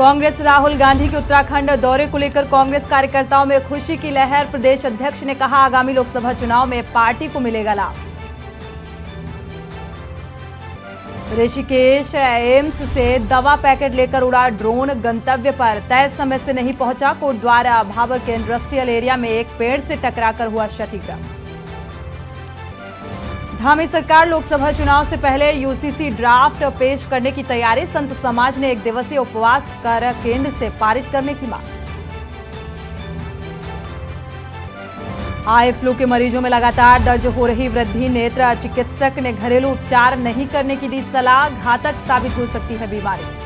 कांग्रेस राहुल गांधी के उत्तराखंड दौरे को लेकर कांग्रेस कार्यकर्ताओं में खुशी की लहर। प्रदेश अध्यक्ष ने कहा, आगामी लोकसभा चुनाव में पार्टी को मिलेगा लाभ। ऋषिकेश एम्स से दवा पैकेट लेकर उड़ा ड्रोन, गंतव्य पर तय समय से नहीं पहुंचा। कोटद्वार भाबर के इंडस्ट्रियल एरिया में एक पेड़ से टकराकर हुआ क्षतिग्रस्त। धामी सरकार लोकसभा चुनाव से पहले यूसीसी ड्राफ्ट पेश करने की तैयारी। संत समाज ने 1 दिवसीय उपवास कर केंद्र से पारित करने की मांग। आई फ्लू के मरीजों में लगातार दर्ज हो रही वृद्धि। नेत्र चिकित्सक ने घरेलू उपचार नहीं करने की दी सलाह, घातक साबित हो सकती है बीमारी।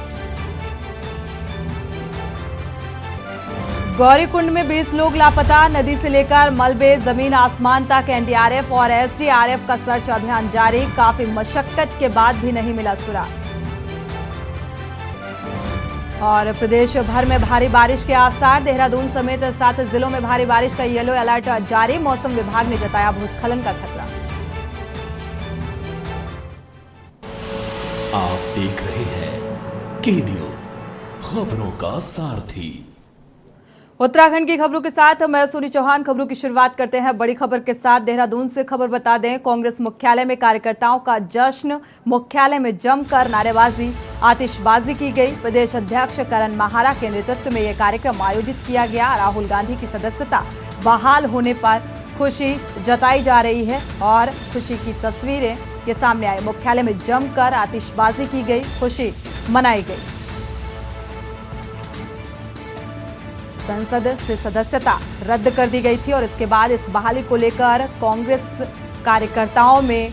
गौरीकुंड में 20 लोग लापता। नदी से लेकर मलबे जमीन आसमान तक एनडीआरएफ और एसडीआरएफ का सर्च अभियान जारी। काफी मशक्कत के बाद भी नहीं मिला सुराग। और प्रदेश भर में भारी बारिश के आसार। देहरादून समेत 7 जिलों में भारी बारिश का येलो अलर्ट जारी। मौसम विभाग ने जताया भूस्खलन का खतरा। आप देख रहे हैं के न्यूज, खबरों का सारथी। उत्तराखंड की खबरों के साथ मैं सोनी चौहान। खबरों की शुरुआत करते हैं बड़ी खबर के साथ। देहरादून से खबर बता दें, कांग्रेस मुख्यालय में कार्यकर्ताओं का जश्न। मुख्यालय में जमकर नारेबाजी, आतिशबाजी की गई। प्रदेश अध्यक्ष करण माहारा के नेतृत्व में यह कार्यक्रम आयोजित किया गया। राहुल गांधी की सदस्यता बहाल होने पर खुशी जताई जा रही है और खुशी की तस्वीरें के सामने आई। मुख्यालय में जमकर आतिशबाजी की गई, खुशी मनाई गई। संसद से सदस्यता रद्द कर दी गई थी और इसके बाद इस बहाली को लेकर कांग्रेस कार्यकर्ताओं में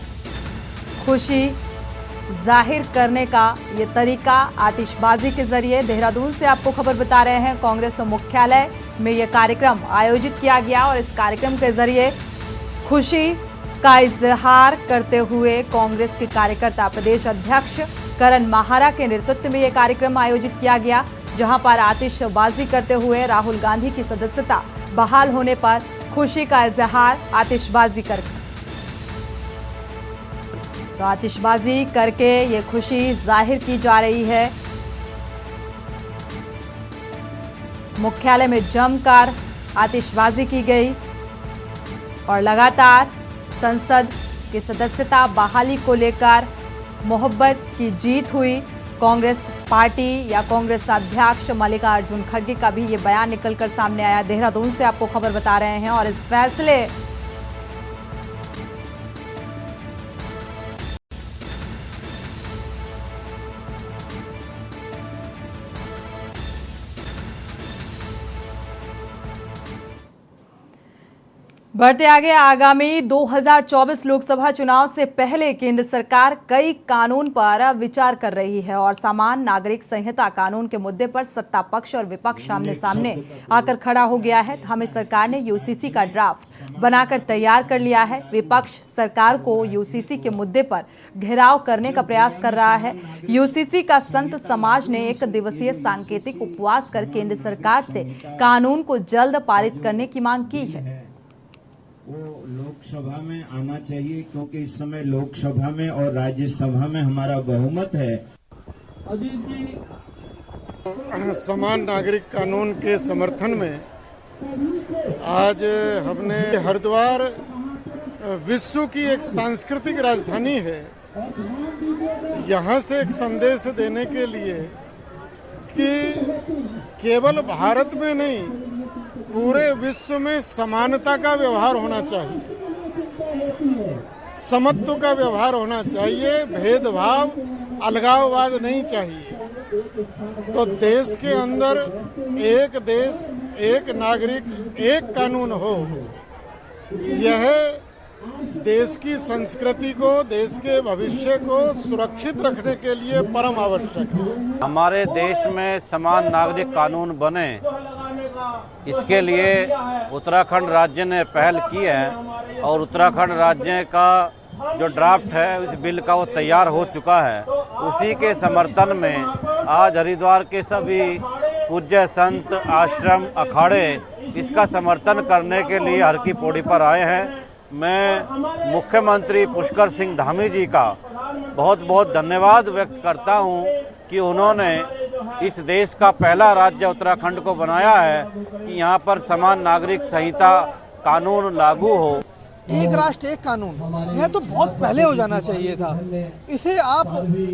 खुशी जाहिर करने का ये तरीका आतिशबाजी के जरिए। देहरादून से आपको खबर बता रहे हैं, कांग्रेस मुख्यालय में यह कार्यक्रम आयोजित किया गया और इस कार्यक्रम के जरिए खुशी का इजहार करते हुए कांग्रेस के कार्यकर्ता प्रदेश अध्यक्ष करण माहारा के नेतृत्व में यह कार्यक्रम आयोजित किया गया, जहां पर आतिशबाजी करते हुए राहुल गांधी की सदस्यता बहाल होने पर खुशी का इजहार आतिशबाजी करके तो आतिशबाजी करके ये खुशी जाहिर की जा रही है। मुख्यालय में जमकर आतिशबाजी की गई और लगातार संसद की सदस्यता बहाली को लेकर मोहब्बत की जीत हुई। कांग्रेस पार्टी या कांग्रेस अध्यक्ष मल्लिकार्जुन खड़गे का भी ये बयान निकलकर सामने आया। देहरादून से आपको खबर बता रहे हैं और इस फैसले बढ़ते आगे। आगामी 2024 लोकसभा चुनाव से पहले केंद्र सरकार कई कानून पर विचार कर रही है और सामान्य नागरिक संहिता कानून के मुद्दे पर सत्ता पक्ष और विपक्ष आमने सामने आकर खड़ा हो गया है। धामी सरकार ने यूसीसी का ड्राफ्ट बनाकर तैयार कर लिया है। विपक्ष सरकार को यूसीसी के मुद्दे पर घेराव करने का प्रयास कर रहा है। यूसीसी का संत समाज ने 1 दिवसीय सांकेतिक उपवास कर केंद्र सरकार से कानून को जल्द पारित करने की मांग की है। वो लोकसभा में आना चाहिए, क्योंकि इस समय लोकसभा में और राज्यसभा में हमारा बहुमत है। अजीत जी, समान नागरिक कानून के समर्थन में आज हमने हरिद्वार विश्व की एक सांस्कृतिक राजधानी है, यहाँ से एक संदेश देने के लिए कि केवल भारत में नहीं, पूरे विश्व में समानता का व्यवहार होना चाहिए, समत्व का व्यवहार होना चाहिए, भेदभाव अलगाववाद नहीं चाहिए। तो देश के अंदर एक देश, एक नागरिक, एक कानून हो, यह देश की संस्कृति को, देश के भविष्य को सुरक्षित रखने के लिए परम आवश्यक है। हमारे देश में समान नागरिक कानून बने, इसके लिए उत्तराखंड राज्य ने पहल की है और उत्तराखंड राज्य का जो ड्राफ्ट है इस बिल का वो तैयार हो चुका है। उसी के समर्थन में आज हरिद्वार के सभी पूज्य संत, आश्रम, अखाड़े इसका समर्थन करने के लिए हर की पौड़ी पर आए हैं। मैं मुख्यमंत्री पुष्कर सिंह धामी जी का बहुत बहुत धन्यवाद व्यक्त करता हूं कि उन्होंने इस देश का पहला राज्य उत्तराखंड को बनाया है कि यहाँ पर समान नागरिक संहिता कानून लागू हो। एक राष्ट्र एक कानून, यह तो बहुत पहले हो जाना चाहिए था। इसे आप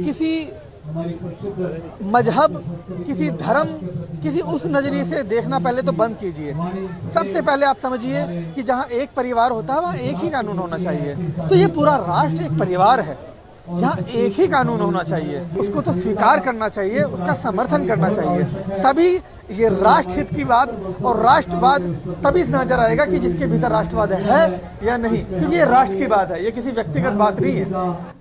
किसी मजहब, किसी धर्म, किसी उस नजरिए से देखना पहले तो बंद कीजिए। सबसे पहले आप समझिए कि जहाँ एक परिवार होता है वहाँ एक ही कानून होना चाहिए। तो ये पूरा राष्ट्र एक परिवार है जहाँ एक ही कानून होना चाहिए, उसको तो स्वीकार करना चाहिए, उसका समर्थन करना चाहिए। तभी ये राष्ट्र हित की बात और राष्ट्रवाद तभी नजर आएगा कि जिसके भीतर राष्ट्रवाद है या नहीं, क्योंकि ये राष्ट्र की बात है, ये किसी व्यक्तिगत बात नहीं है।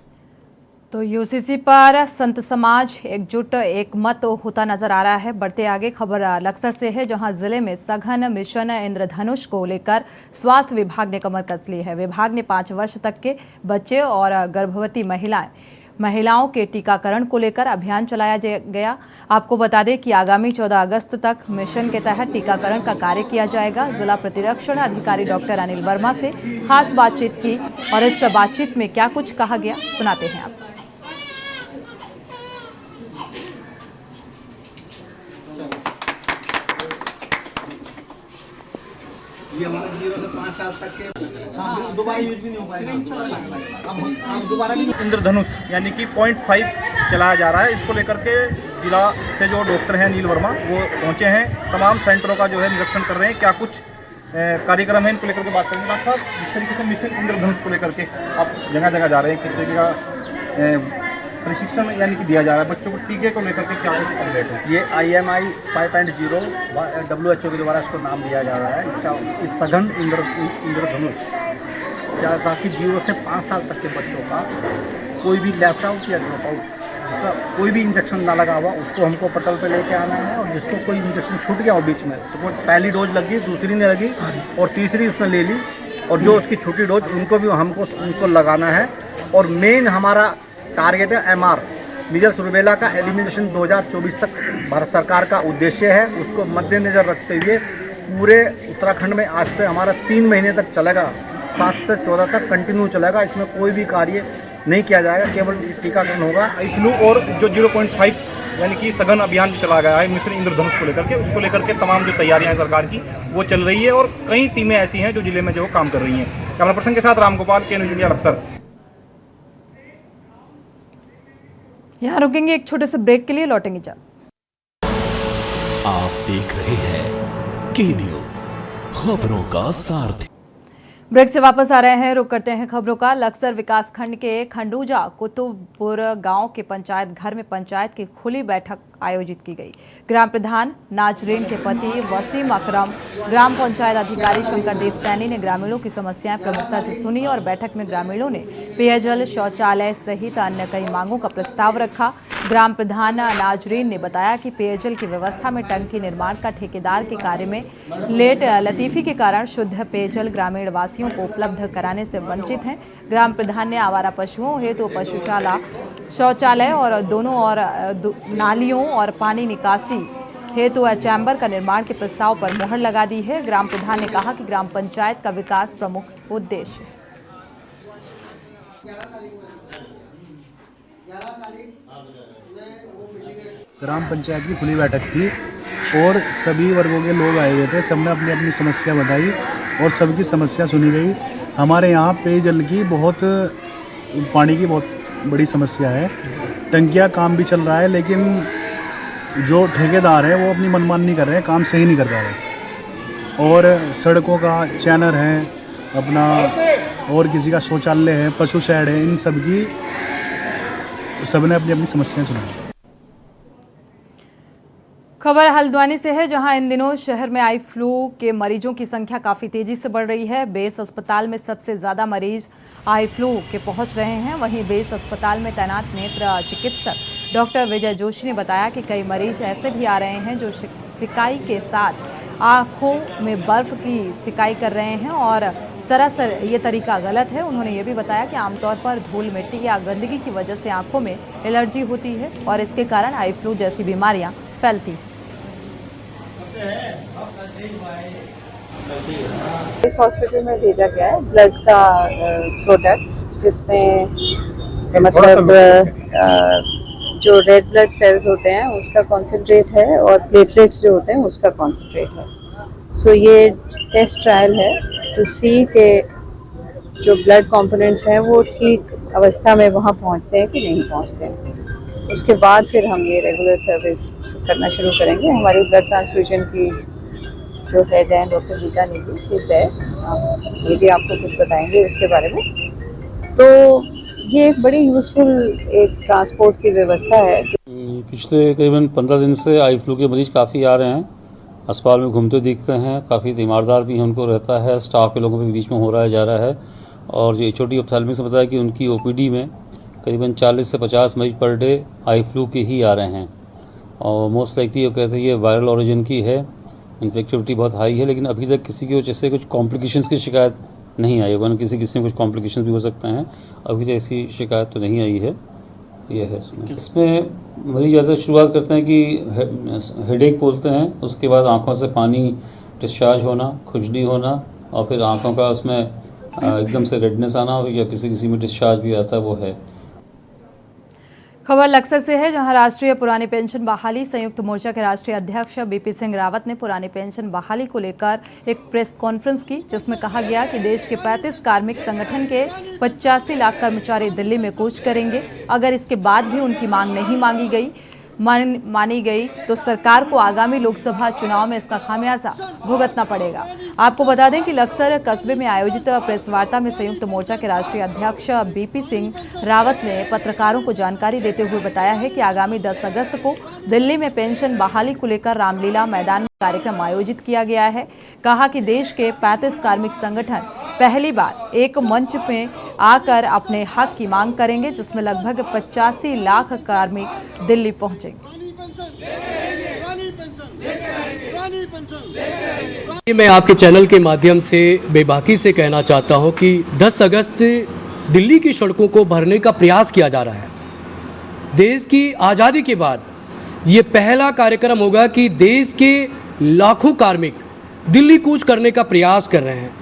तो यूसीसी पर संत समाज एकजुट एक मत होता नजर आ रहा है। बढ़ते आगे खबर लक्सर से है, जहां जिले में सघन मिशन इंद्रधनुष को लेकर स्वास्थ्य विभाग ने कमर कस ली है। विभाग ने 5 वर्ष तक के बच्चे और गर्भवती महिलाओं के टीकाकरण को लेकर अभियान चलाया गया। आपको बता दें कि आगामी 14 अगस्त तक मिशन के तहत टीकाकरण का कार्य किया जाएगा। जिला प्रतिरक्षण अधिकारी डॉक्टर अनिल वर्मा से खास बातचीत की और इस बातचीत में क्या कुछ कहा गया सुनाते हैं आप। ये हमारा 0 से 5 साल तक के दोबारा यूज भी नहीं हो पाएगा। हम दोबारा भी इंद्रधनुष यानी कि 0.5 चलाया जा रहा है। इसको लेकर के जिला से जो डॉक्टर हैं अनिल वर्मा वो पहुंचे हैं, तमाम सेंटरों का जो है निरीक्षण कर रहे हैं, क्या कुछ कार्यक्रम है इनको लेकर के बात करेंगे। डॉक्टर साहब, जिस तरीके से मिशन इंद्रधनुष को लेकर के आप जगह जगह जा रहे हैं, किस तरीके का प्रशिक्षण यानी कि दिया जा रहा है बच्चों को टीके को लेकर के, क्या कुछ अपडेट है? ये IMI 5.0 WHO के द्वारा इसको नाम दिया जा रहा है। इसका इस सघन इंद्रधनुष क्या, ताकि 0 से 5 साल तक के बच्चों का कोई भी लेफ्ट आउट या ड्रॉप आउट, जिसका कोई भी इंजेक्शन ना लगा हुआ, उसको हमको पटल पे लेके आना है। और जिसको कोई इंजेक्शन छूट गया हो बीच में, तो पहली डोज लगी, दूसरी ने लगी और तीसरी उसने ले ली, और जो उसकी छोटी डोज उनको भी उनको लगाना है। और मेन हमारा टारगेट है MR मीजल्स रूबेला का एलिमिनेशन 2024 तक भारत सरकार का उद्देश्य है। उसको मद्देनजर रखते हुए पूरे उत्तराखंड में आज से हमारा 3 महीने तक चलेगा, 7 से 14 तक कंटिन्यू चलेगा। इसमें कोई भी कार्य नहीं किया जाएगा, केवल टीकाकरण होगा। फ्लू और जो 0.5 यानी कि सघन अभियान जो चला गया है मिशन इंद्रधनुष को लेकर के, उसको लेकर के तमाम जो तैयारियां हैं सरकार की वो चल रही है। और कई टीमें ऐसी हैं जो जिले में जो काम कर रही हैं। कैमरा पर्सन के साथ रामगोपाल, के न्यूज़ इंडिया लक्सर। यहाँ रुकेंगे एक छोटे से ब्रेक के लिए, लौटेंगे जल्द। आप देख रहे हैं के न्यूज़, खबरों का सारथी। ब्रेक से वापस आ रहे हैं, रुक करते हैं खबरों का। लक्सर विकासखंड के खंडूजा कुतुबपुर गांव के पंचायत घर में पंचायत की खुली बैठक आयोजित की गई। ग्राम प्रधान नाजरीन के पति वसीम अकरम, ग्राम पंचायत अधिकारी शंकरदेव सैनी ने ग्रामीणों की समस्याएं प्रमुखता से सुनी और बैठक में ग्रामीणों ने पेयजल, शौचालय सहित अन्य कई मांगों का प्रस्ताव रखा। ग्राम प्रधान नाजरीन ने बताया कि पेयजल की व्यवस्था में टंकी निर्माण का ठेकेदार के कार्य में लेट लतीफी के कारण शुद्ध पेयजल ग्रामीण वासियों को उपलब्ध कराने से वंचित हैं। ग्राम प्रधान ने आवारा पशुओं हेतु पशुशाला, शौचालय और दोनों और नालियों और पानी निकासी हेतु चैम्बर का निर्माण के प्रस्ताव पर मुहर लगा दी है। ग्राम प्रधान ने कहा कि ग्राम पंचायत का विकास प्रमुख उद्देश्य है। ग्राम पंचायत की खुली बैठक थी और सभी वर्गों के लोग आए हुए थे। सबने अपनी अपनी समस्या बताई और सबकी समस्या सुनी गई। हमारे यहाँ पेयजल की पानी की बहुत बड़ी समस्या है। टंकियाँ काम भी चल रहा है, लेकिन जो ठेकेदार हैं वो अपनी मनमानी कर रहे हैं, काम सही नहीं कर पा रहे। और सड़कों का चैनर है अपना, और किसी का शौचालय है, पशु शेड है, इन सब की सबने अपनी अपनी समस्याएं सुनाई। खबर हल्द्वानी से है, जहां इन दिनों शहर में आई फ्लू के मरीजों की संख्या काफ़ी तेजी से बढ़ रही है। बेस अस्पताल में सबसे ज़्यादा मरीज आई फ्लू के पहुंच रहे हैं। वहीं बेस अस्पताल में तैनात नेत्र चिकित्सक डॉक्टर विजय जोशी ने बताया कि कई मरीज ऐसे भी आ रहे हैं जो सिकाई के साथ आँखों में बर्फ़ की सिकाई कर रहे हैं और सरासर ये तरीका गलत है। उन्होंने ये भी बताया कि आमतौर पर धूल मिट्टी या गंदगी की वजह से आँखों में एलर्जी होती है और इसके कारण आई फ्लू जैसी बीमारियाँ फैलती हैं। इस हॉस्पिटल में भेजा गया है ब्लड का प्रोडक्ट्स, जिसमें मतलब जो रेड ब्लड सेल्स होते हैं उसका कॉन्सेंट्रेट है और प्लेटलेट्स जो होते हैं उसका कॉन्सेंट्रेट है। सो ये टेस्ट ट्रायल है टू सी के जो ब्लड कंपोनेंट्स हैं वो ठीक अवस्था में वहाँ पहुँचते हैं कि नहीं पहुँचते हैं। उसके बाद फिर हम ये रेगुलर सर्विस करना शुरू करेंगे। हमारी ब्लड ट्रांसफ्यूजन की जो हेड है doctor Geeta Negi, she is there, ये भी आपको कुछ बताएंगे उसके बारे में। तो ये एक बड़ी यूजफुल एक ट्रांसपोर्ट की व्यवस्था है। पिछले करीबन 15 दिन से आई फ्लू के मरीज काफ़ी आ रहे हैं, अस्पताल में घूमते दिखते हैं, काफ़ी तीमारदार भी उनको रहता है, स्टाफ के लोगों के बीच में हो रहा है जा रहा है। और जो HOD ऑप्थेल्मिक से बताया कि उनकी OPD में करीबन 40 से 50 मरीज पर डे आई फ्लू के ही आ रहे हैं और मोस्ट लाइकली वो कहते हैं ये वायरल ओरिजिन की है, इन्फेक्टिविटी बहुत हाई है, लेकिन अभी तक किसी की वजह से कुछ कॉम्प्लिकेशंस की शिकायत नहीं आई। वरना किसी में कुछ कॉम्प्लिकेशंस भी हो सकते हैं, अभी तक ऐसी शिकायत तो नहीं आई है। ये है इसमें मरीज ज़्यादा शुरुआत करते हैं कि हेडेक बोलते हैं, उसके बाद आंखों से पानी डिस्चार्ज होना, खुजली होना और फिर आंखों का उसमें एकदम से रेडनेस आना या किसी में डिस्चार्ज भी आता है, वो है। खबर लक्सर से है, जहां राष्ट्रीय पुरानी पेंशन बहाली संयुक्त मोर्चा के राष्ट्रीय अध्यक्ष BP सिंह रावत ने पुरानी पेंशन बहाली को लेकर एक प्रेस कॉन्फ्रेंस की, जिसमें कहा गया कि देश के 35 कार्मिक संगठन के 85 लाख कर्मचारी दिल्ली में कूच करेंगे। अगर इसके बाद भी उनकी मांग नहीं मानी गई तो सरकार को आगामी लोकसभा चुनाव में इसका खामियाजा भुगतना पड़ेगा। आपको बता दें कि लक्सर कस्बे में आयोजित प्रेस वार्ता में संयुक्त मोर्चा के राष्ट्रीय अध्यक्ष BP सिंह रावत ने पत्रकारों को जानकारी देते हुए बताया है कि आगामी 10 अगस्त को दिल्ली में पेंशन बहाली को लेकर रामलीला मैदान में कार्यक्रम आयोजित किया गया है। कहा कि देश के 35 कार्मिक संगठन पहली बार एक मंच में आकर अपने हक की मांग करेंगे, जिसमें लगभग 85 लाख कार्मिक दिल्ली पहुंचेंगे। मैं आपके चैनल के माध्यम से बेबाकी से कहना चाहता हूं कि 10 अगस्त दिल्ली की सड़कों को भरने का प्रयास किया जा रहा है। देश की आज़ादी के बाद ये पहला कार्यक्रम होगा कि देश के लाखों कार्मिक दिल्ली कूच करने का प्रयास कर रहे हैं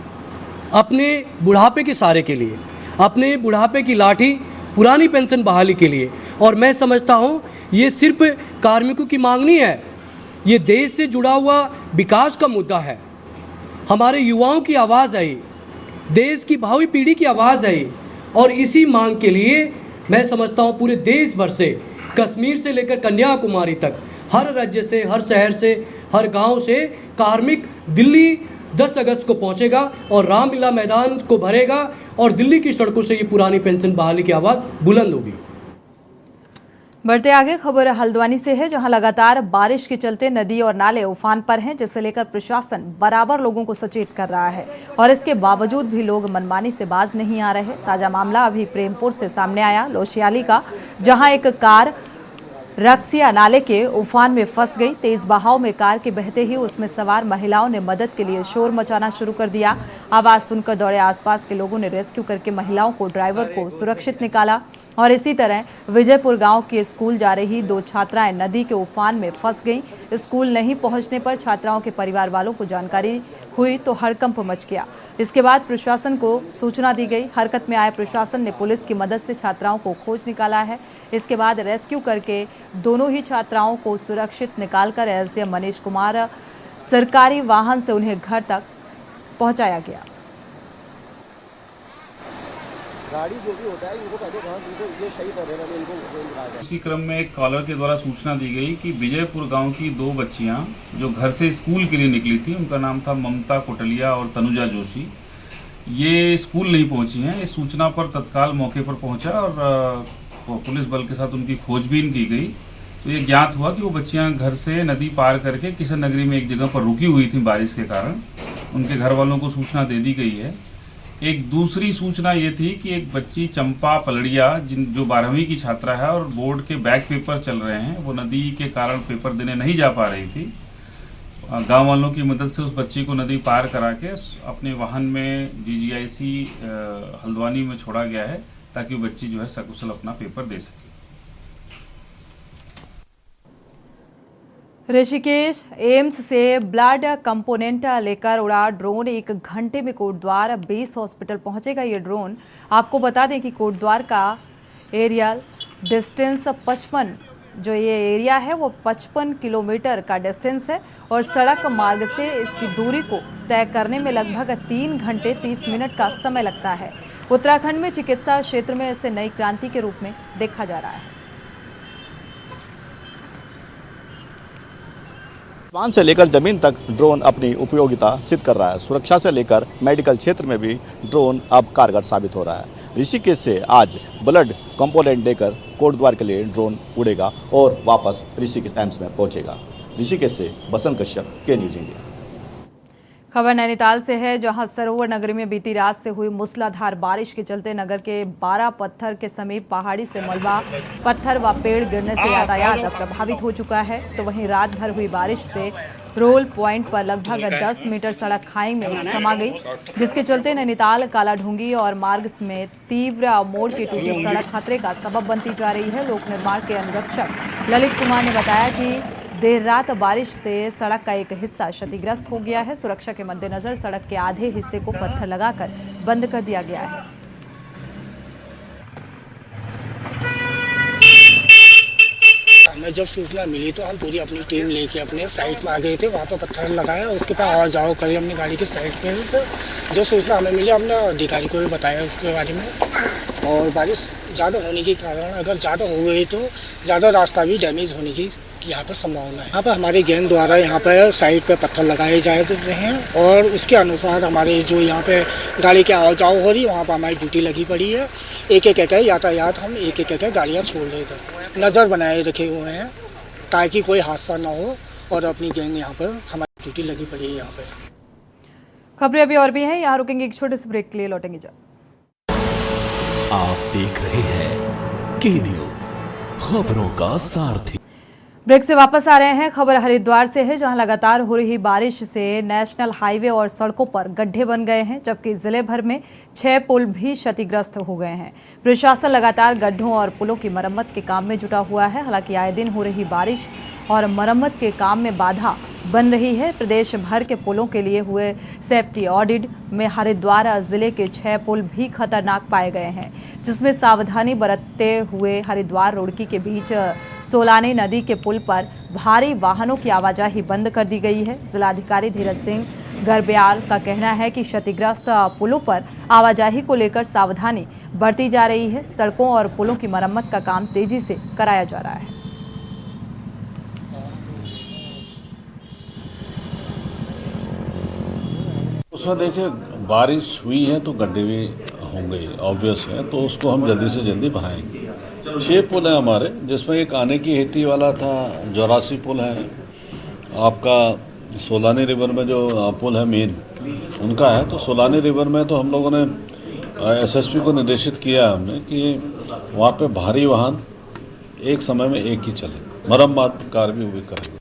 अपने बुढ़ापे के सहारे के लिए, अपने बुढ़ापे की लाठी पुरानी पेंशन बहाली के लिए। और मैं समझता हूँ ये सिर्फ कार्मिकों की मांग नहीं है, ये देश से जुड़ा हुआ विकास का मुद्दा है। हमारे युवाओं की आवाज़ आई, देश की भावी पीढ़ी की आवाज़ आई और इसी मांग के लिए मैं समझता हूँ पूरे देश भर से, कश्मीर से लेकर कन्याकुमारी तक, हर राज्य से, हर शहर से, हर गांव से कार्मिक दिल्ली 10 अगस्त को पहुंचेगा और रामलीला मैदान को भरेगा और दिल्ली की सड़कों से ये पुरानी पेंशन बहाली की आवाज़ बुलंद होगी। बढ़ते आगे, खबर हल्द्वानी से है, जहां लगातार बारिश के चलते नदी और नाले उफान पर हैं, जिसे लेकर प्रशासन बराबर लोगों को सचेत कर रहा है और इसके बावजूद भी लोग मनमानी से बाज नहीं आ रहे। ताजा मामला अभी प्रेमपुर से सामने आया, लोशियाली का, जहां एक कार रक्सिया नाले के उफान में फंस गई। तेज बहाव में कार के बहते ही उसमें सवार महिलाओं ने मदद के लिए शोर मचाना शुरू कर दिया। आवाज सुनकर दौड़े आसपास के लोगों ने रेस्क्यू करके महिलाओं को, ड्राइवर को सुरक्षित निकाला। और इसी तरह विजयपुर गांव के स्कूल जा रही 2 छात्राएं नदी के उफान में फंस गईं। स्कूल नहीं पहुंचने पर छात्राओं के परिवार वालों को जानकारी हुई तो हड़कंप मच गया। इसके बाद प्रशासन को सूचना दी गई। हरकत में आए प्रशासन ने पुलिस की मदद से छात्राओं को खोज निकाला है। इसके बाद रेस्क्यू करके दोनों ही छात्राओं को सुरक्षित निकालकर SDM मनीष कुमार सरकारी वाहन से उन्हें घर तक पहुंचाया गया। गाड़ी जो भी होता है इनको पहले ये सही कर रहे हैं। इसी क्रम में एक कॉलर के द्वारा सूचना दी गई कि विजयपुर गांव की 2 बच्चियां जो घर से स्कूल के लिए निकली थी, उनका नाम था ममता कोटलिया और तनुजा जोशी, ये स्कूल नहीं पहुंची हैं। इस सूचना पर तत्काल मौके पर पहुंचा और पुलिस बल के साथ उनकी खोजबीन की गई तो ये ज्ञात हुआ कि वो बच्चियां घर से नदी पार करके किशन नगरी में एक जगह पर रुकी हुई थी बारिश के कारण। उनके घर वालों को सूचना दे दी गई है। एक दूसरी सूचना ये थी कि एक बच्ची चंपा पलड़िया जो 12वीं की छात्रा है और बोर्ड के बैक पेपर चल रहे हैं, वो नदी के कारण पेपर देने नहीं जा पा रही थी। गांव वालों की मदद से उस बच्ची को नदी पार करा के अपने वाहन में DGIC हल्द्वानी में छोड़ा गया है ताकि वो बच्ची जो है सकुशल अपना पेपर दे सके। ऋषिकेश एम्स से ब्लड कंपोनेंट लेकर उड़ा ड्रोन 1 घंटे में कोटद्वार बेस हॉस्पिटल पहुंचेगा। ये ड्रोन, आपको बता दें कि कोटद्वार का एरियल डिस्टेंस 55 जो ये एरिया है वो 55 किलोमीटर का डिस्टेंस है और सड़क मार्ग से इसकी दूरी को तय करने में लगभग 3 घंटे 30 मिनट का समय लगता है। उत्तराखंड में चिकित्सा क्षेत्र में इसे नई क्रांति के रूप में देखा जा रहा है। आसमान से लेकर जमीन तक ड्रोन अपनी उपयोगिता सिद्ध कर रहा है। सुरक्षा से लेकर मेडिकल क्षेत्र में भी ड्रोन अब कारगर साबित हो रहा है। ऋषिकेश से आज ब्लड कंपोनेंट देकर कोटद्वार के लिए ड्रोन उड़ेगा और वापस ऋषिकेश एम्स में पहुंचेगा। ऋषिकेश से बसंत कश्यप, के न्यूज इंडिया। खबर नैनीताल से है, जहां सरोवर नगरी में बीती रात से हुई मूसलाधार बारिश के चलते नगर के 12 पत्थर के समीप पहाड़ी से मलबा, पत्थर व पेड़ गिरने से यातायात प्रभावित हो चुका है। तो वहीं रात भर हुई बारिश से रोल पॉइंट पर लगभग 10 मीटर सड़क खाई में समा गई, जिसके चलते नैनीताल कालाढूंगी और मार्ग में तीव्र मोड़ की टूटी सड़क खतरे का सबब बनती जा रही है। लोक निर्माण के अनुरक्षक ललित कुमार ने बताया कि देर रात बारिश से सड़क का एक हिस्सा क्षतिग्रस्त हो गया है। सुरक्षा के मद्देनजर सड़क के आधे हिस्से को पत्थर लगाकर बंद कर दिया गया है। हमें जब सूचना मिली तो हम पूरी अपनी टीम लेके अपने साइट में आ गए थे। वहाँ पर पत्थर लगाया, उसके पास आवाज जाओ करी हमने गाड़ी के साइड पे से। जो सूचना हमें मिली हमने अधिकारी को भी बताया उसके बारे में। और बारिश ज़्यादा होने के कारण अगर ज़्यादा हो गई तो ज़्यादा रास्ता भी डैमेज होने की यहाँ पर संभावना है। यहाँ पर हमारे गैंग द्वारा यहाँ पर साइड पे पत्थर लगाए जा रहे हैं और उसके अनुसार हमारे जो यहाँ पे गाड़ी की आवाज जाओ हो रही है वहाँ पर हमारी ड्यूटी लगी पड़ी है। एक एक करके यातायात हम एक एक करके गाड़ियाँ छोड़ रहे थे। नज़र बनाए रखे हुए हैं ताकि कोई हादसा ना हो और अपनी गैंग यहाँ पर हमारी ड्यूटी लगी पड़ी है। यहाँ पे खबरें अभी और भी हैं, यहाँ रुकेंगे एक छोटे से ब्रेक के लिए, लौटेंगे जब। आप देख रहे हैं के न्यूज, खबरों का सारथी। ब्रेक से वापस आ रहे हैं। खबर हरिद्वार से है, जहां लगातार हो रही बारिश से नेशनल हाईवे और सड़कों पर गड्ढे बन गए हैं, जबकि जिले भर में 6 पुल भी क्षतिग्रस्त हो गए हैं। प्रशासन लगातार गड्ढों और पुलों की मरम्मत के काम में जुटा हुआ है। हालांकि आए दिन हो रही बारिश और मरम्मत के काम में बाधा बन रही है। प्रदेश भर के पुलों के लिए हुए सेफ्टी ऑडिट में हरिद्वार जिले के 6 पुल भी खतरनाक पाए गए हैं, जिसमें सावधानी बरतते हुए हरिद्वार रुड़की के बीच सोलानी नदी के पुल पर भारी वाहनों की आवाजाही बंद कर दी गई है। जिलाधिकारी धीरज सिंह गर्ब्याल का कहना है कि क्षतिग्रस्त पुलों पर आवाजाही को लेकर सावधानी बरती जा रही है। सड़कों और पुलों की मरम्मत का काम तेजी से कराया जा रहा है। उसमें देखिए बारिश हुई है तो गड्ढे भी होंगे, ऑब्वियस है, तो उसको हम जल्दी से जल्दी भराएंगे। 6 पुल हैं हमारे, जिसमें एक आने की हेती वाला था, 84 पुल है, आपका सोलानी रिवर में जो पुल है मेन उनका है। तो सोलानी रिवर में तो हम लोगों ने एसएसपी को निर्देशित किया हमने कि वहाँ पे भारी वाहन एक समय में एक ही चले, मरम्मत कार्य भी वो करेंगे।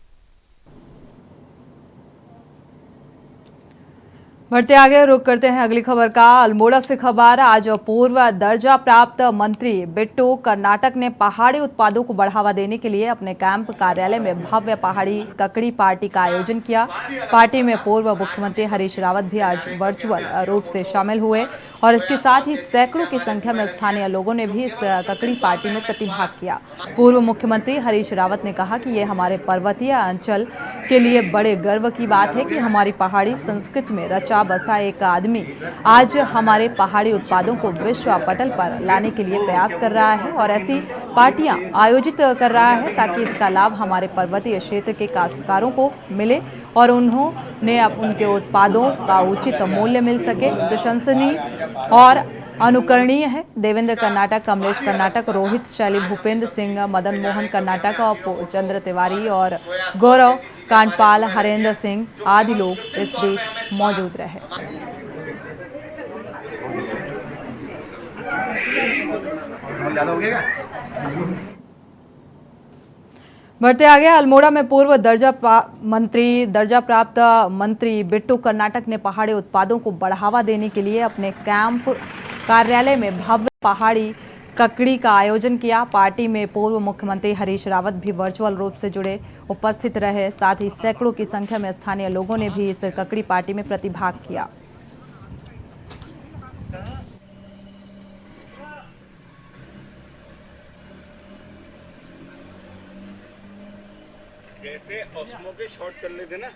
बढ़ते आगे रुक करते हैं अगली खबर का। अल्मोड़ा से खबर। आज पूर्व दर्जा प्राप्त मंत्री बिट्टू कर्नाटक ने पहाड़ी उत्पादों को बढ़ावा देने के लिए अपने कैंप कार्यालय में भव्य पहाड़ी ककड़ी पार्टी का आयोजन किया। पार्टी में पूर्व मुख्यमंत्री हरीश रावत भी आज वर्चुअल रूप से शामिल हुए और इसके साथ ही सैकड़ों की संख्या में स्थानीय लोगों ने भी इस ककड़ी पार्टी में प्रतिभाग किया। पूर्व मुख्यमंत्री हरीश रावत ने कहा कि ये हमारे पर्वतीय अंचल के लिए बड़े गर्व की बात है कि हमारी पहाड़ी संस्कृति में रचा बसा एक आदमी आज हमारे पहाड़ी उत्पादों को विश्व पटल पर लाने के लिए प्रयास कर रहा है और ऐसी पार्टियां आयोजित कर रहा है ताकि इसका लाभ हमारे पर्वतीय क्षेत्र के काश्तकारों को मिले और उन्होंने उनके उत्पादों का उचित मूल्य मिल सके। प्रशंसनीय और अनुकरणीय है। देवेंद्र कर्नाटक, कमलेश कर्नाटक, रोहित शैली, भूपेंद्र सिंह, मदन मोहन कर्नाटक और चंद्र तिवारी और गौरव कांडपाल, हरेंद्र सिंह आदि लोग इस बीच मौजूद रहे। बढ़ते आगे। अल्मोड़ा में पूर्व दर्जा प्राप्त मंत्री बिट्टू कर्नाटक ने पहाड़ी उत्पादों को बढ़ावा देने के लिए अपने कैंप कार्यालय में भव्य पहाड़ी ककड़ी का आयोजन किया। पार्टी में पूर्व मुख्यमंत्री हरीश रावत भी वर्चुअल रूप से जुड़े उपस्थित रहे। साथ ही सैकड़ों की संख्या में स्थानीय लोगों ने भी इस ककड़ी पार्टी में प्रतिभाग किया। जैसे ऑस्मो के शॉट चल रहे थे ना,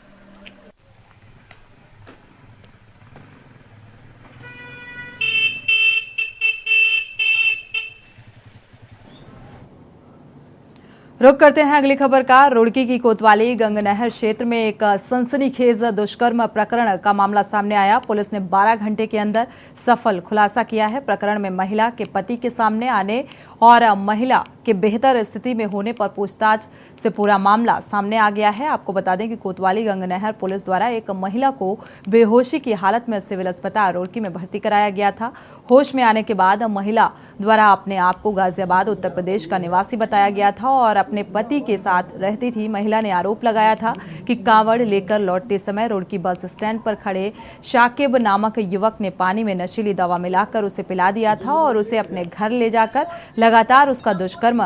रुक करते हैं अगली खबर का। रुड़की की कोतवाली गंगनहर क्षेत्र में एक सनसनीखेज दुष्कर्म प्रकरण का मामला सामने आया। पुलिस ने 12 घंटे के अंदर सफल खुलासा किया है। प्रकरण में महिला के पति के सामने आने और महिला के बेहतर स्थिति में होने पर पूछताछ से पूरा मामला सामने आ गया है। आपको बता दें कि कोतवाली गंगनहर पुलिस द्वारा एक महिला को बेहोशी की हालत में सिविल अस्पताल रुड़की में भर्ती कराया गया था। होश में आने के बाद महिला द्वारा अपने आप को गाजियाबाद उत्तर प्रदेश का निवासी बताया गया था और अपने पति के साथ रहती थी। महिला ने आरोप लगाया था कि कांवड़ लेकर लौटते समय रुड़की बस स्टैंड पर खड़े शाकिब नामक युवक ने पानी में नशीली दवा मिलाकर उसे पिला दिया था और उसे अपने घर ले जाकर लगातार उसका दुष्कर्म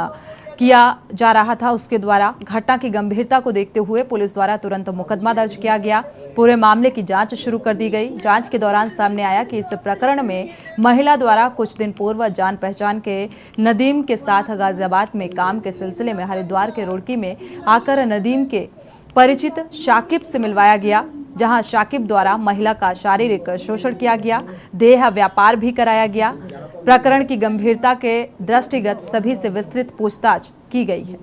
किया जा रहा था। उसके द्वारा घटना की गंभीरता को देखते हुए पुलिस द्वारा तुरंत मुकदमा दर्ज किया गया। पूरे मामले की जांच शुरू कर दी गई। जांच के दौरान सामने आया कि इस प्रकरण में महिला द्वारा कुछ दिन पूर्व जान पहचान के नदीम के साथ गाजियाबाद में काम के सिलसिले में हरिद्वार के रुड़की में आकर नदीम के परिचित शाकिब से मिलवाया गया, जहां शाकिब द्वारा महिला का शारीरिक शोषण किया गया, देह व्यापार भी कराया गया। प्रकरण की गंभीरता के दृष्टिगत सभी से विस्तृत पूछताछ की गई है।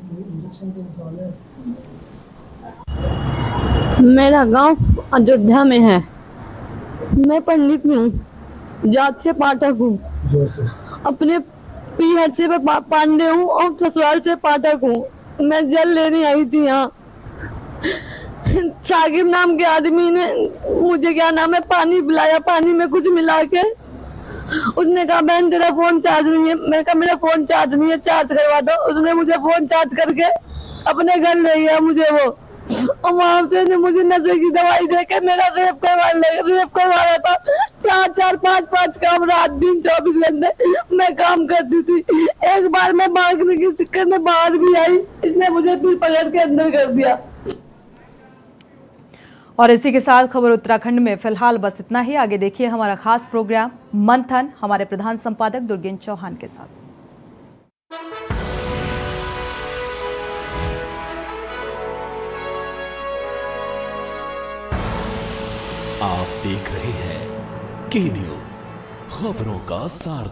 मेरा गांव अयोध्या में है। मैं पंडित हूँ, जात से पाठक हूँ, अपने पीहर से पांडे हूँ और ससुराल से पाठक हूँ। मैं जल लेने आई थी यहाँ। साकिब नाम के आदमी ने मुझे क्या नाम है पानी पिलाया, पानी में कुछ मिला के। उसने कहा बहन तेरा फोन चार्ज नहीं है। मैं कहा मेरा फोन चार्ज नहीं है, चार्ज करवा दो। उसने मुझे फोन चार्ज करके अपने घर ले गया मुझे वो, और वहां से ने मुझे नशे की दवाई देके मेरा रेप करवा रहा था। 4-4, 5-5 काम रात दिन 24 घंटे मैं काम करती थी। एक बार मैं भागने के चक्कर में बाहर भी आई, इसने मुझे फिर पकड़ के अंदर कर दिया। और इसी के साथ खबर उत्तराखंड में फिलहाल बस इतना ही। आगे देखिए हमारा खास प्रोग्राम मंथन हमारे प्रधान संपादक दुर्गेन्द्र चौहान के साथ। आप देख रहे हैं के न्यूज़, खबरों का सारथी।